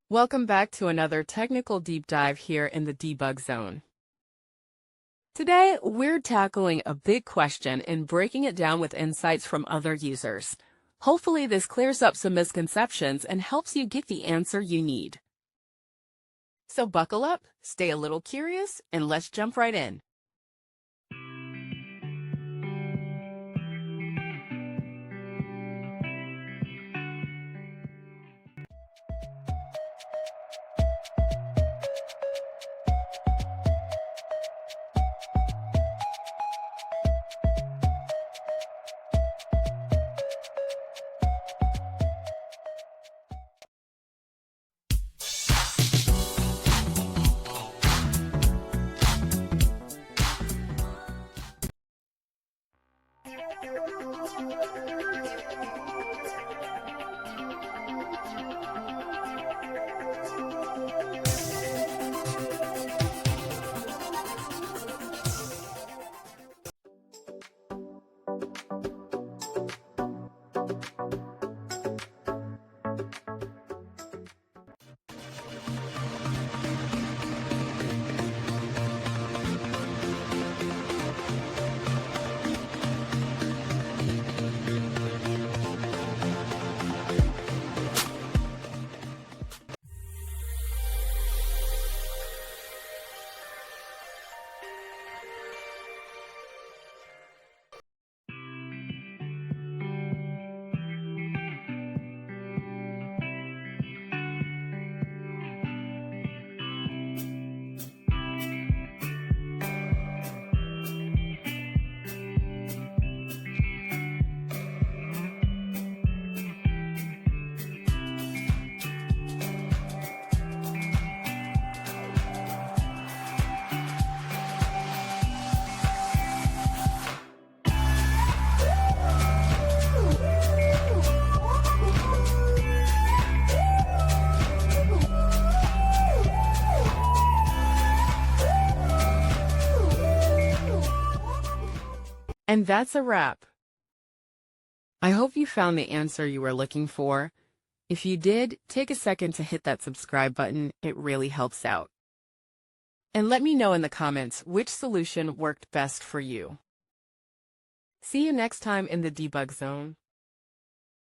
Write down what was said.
Welcome back to another technical deep dive here in the debug zone. Today, we're tackling a big question and breaking it down with insights from other users. Hopefully, this clears up some misconceptions and helps you get the answer you need. So buckle up, stay a little curious, and let's jump right in. And that's a wrap. I hope you found the answer you were looking for. If you did, take a second to hit that subscribe button. It really helps out. And let me know in the comments which solution worked best for you. See you next time in the debug zone.